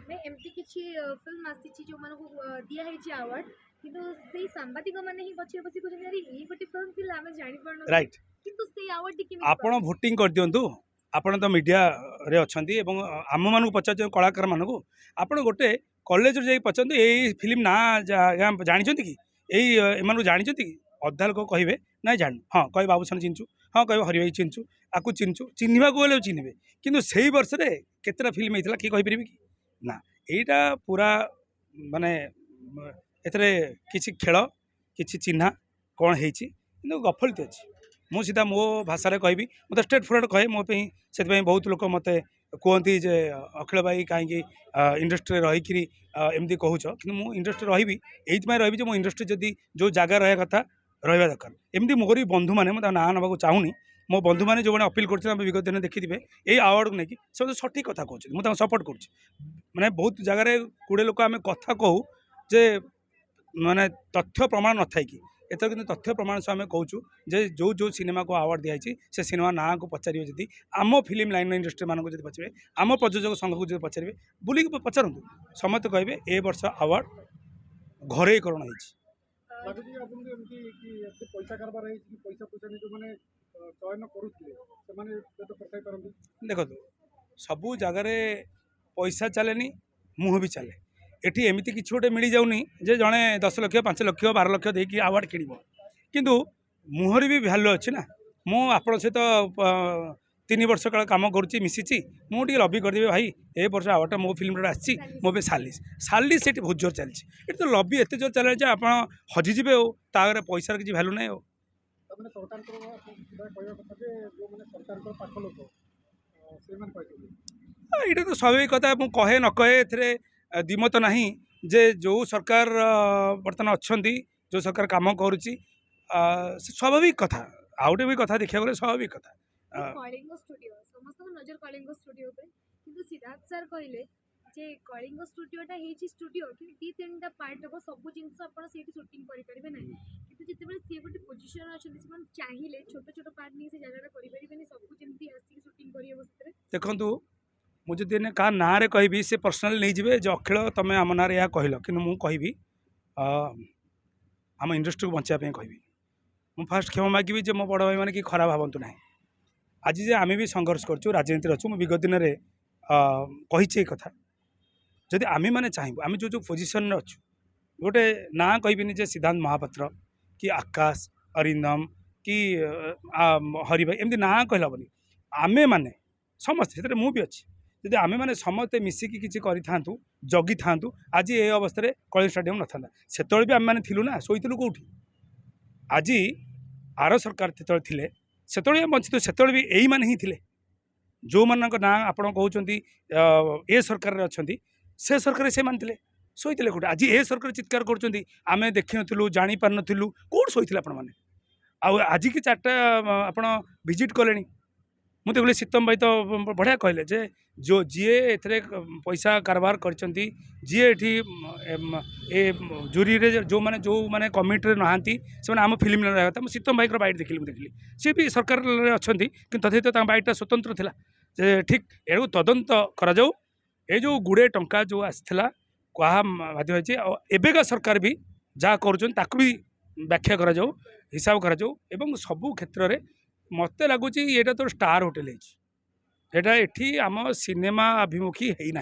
मैं एमती किछि फिल्म आसी जो मानको दिया है अवार्ड किंतु सेई सांबादिक माने ही पछे बसी कहते अरे ई गोटे फिल्म थिला हम जानि परनो राइट किंतु सेई अवार्ड टी आपण भोटिंग कर दियंतु आपण तो मीडिया रे अछंती एवं आम मानू पचार कलाकार मानू आपण गोटे कॉलेज रे पचारतु एई फिल्म ना जानिछंती कि एई एमानु जानिछंती कि अधा लोक कहिबे ना जान हाँ कहे बाबूसन चिन्चु हाँ कहे हरि भाई चिन्चु आकु चिन्चु चिन्हवा को गले चिन्हबे किंतु सेई वर्ष रे केतेटा फिल्म हेतला कि कहि परिबे कि ना एटा पूरा माने एथरे किछि खेल किछि चिन्हा कौन हेछि किंतु गफलती अछि मु सीधा मो भाषा कहबी मत स्ट्रेट फॉरवर्ड कहे मो से बहुत लोक मत कहती जे अखिल भाई कहीं इंडस्ट्री रहीकि एमती कहूच कि इंडस्ट्री रही रही मो इंडस्ट्री जदि जो जगह रहा कथा रहा दरकार एमती मोर भी बंधु मैंने मुझे ना ना चाहूनी मो बंधु मैंने जो अपील कर विगत दिन देखिथे ये आवार्ड को लेकिन सब सठिक कथा कहते मुझे सपोर्ट कर मैंने बहुत जगार गुड़े लोक आम कथा कहूँ जे माने तथ्य प्रमाण न थाई कि एथर किंतु तथ्य प्रमाण से आम कहूँ जे जो जो सिनेमा को अवार्ड दिखाई से सिनेमा ना को पचारे जदि आम फिल्म लाइन इंडस्ट्री मानक जब पचारे आम प्रयोजक संघ को जब पचारे बुलिक पचारतु समस्त कहे ए वर्ष अवार्ड घरेकरण देखो सबू जगार पैसा चलेनी मुह भी चले एटी एमती कि गोटे मिल जाऊनी जे जड़े 10 लाख 5 लाख 12 लाख देकी अवार्ड किण किंतु मुहर भी भैल्यू अच्छी ना मु आपण सहित 3 वर्ष काल कम करुच्ची मिसी मुझे लबी करदेवी भाई ए वर्ष अवार्ड मो फिल्म आसी मो सालिस सालिस ये बहुत जोर चलती ये तो लबी एत जोर चल आप हजिजे और पैसार किसी भैल्यू ना ये तो स्वाभाविक कथा मुझे कहे न कहे ए दिमत ना जे जो सरकार बर्तमान अच्छा जो सरकार कम करुच्ची स्वाभाविक कथा आउटे भी कथा देखा गले स्वाभाविक कथा कलिंग स्टूडियो समस्त नजर कलिंग स्टूडियो पे किंतु सिद्धार्थ सर कहले जे कलिंग स्टूडियोटा हेची स्टूडियो कि दी तीनटा पार्ट हो सब जिंस आपण सेठी शूटिंग करि परिबे नै किंतु जेतेबेले से गोटे पोजीशन अछन से चाहिले छोट छोट पार्ट नहीं से जगह करि परिबे नै सब जेंती आसी शूटिंग करियो बसरे देखंतु मुझे दिन क्या ना रे कहि से पर्सनाल नहीं जीवे जो अखिल तुम आम ना या कहल कि मुझे कहबी आम इंडस्ट्री को बचापी कहबी मुझे फास्ट क्षमा मागिबी जे मो बड़ भाई मैंने कि खराब भावतु ना आज जे आम भी संघर्ष करूँ राजनीति अच्छु मुझे विगत दिन में कही कथा जदि आम मैंने चाहबू आम जो जो पोजिशन अच्छु गोटे ना कहबिनी जे सिद्धांत महापात्र कि आकाश अरिंदम कि हरि भाई एमती ना कहल हेनी आमे मैंने समस्ते से मुझे अच्छी जदि आमे मैंने समस्ते मिसिकी किसी करूँ जगी था आज ये अवस्था कलिंग स्टेडियम न था से भी आम मैंने थिलु ना शोलु कौटी आज आर सरकार जो थे से बंचित से भी यही मैंने ही थे जो मान ना आप कहते ए सरकार अच्छा से सरकार से मानते शोते कौटे आज ए सरकार चित्कार करें देखी नु जापार नु कौट शोते आप आज की 4टा आप भिजिट कले मुझे बोले सीतम भाई तो बढ़िया कहले जे जो जीए एथरे पैसा कारबार करचंती जीए ए जूरी रे जो माने कमिटी नहांती से आम फिल्म रहा था सीतम भाई बाइट देखिली सी भी सरकार अच्छा कि तथे तो बाइटा स्वतंत्र थिला जे ठीक एणु तदंत करा जाऊ ए जो गुड़े टंका जो आसला कहा बाध्य होइछि एबेका सरकार भी जहाँ कर भी व्याख्या करा जाऊ हिसाब करा जाऊ एवं सबू क्षेत्र में मत लगुच ये तो स्टार होटेल है आम सिनेमा अभिमुखी है ना।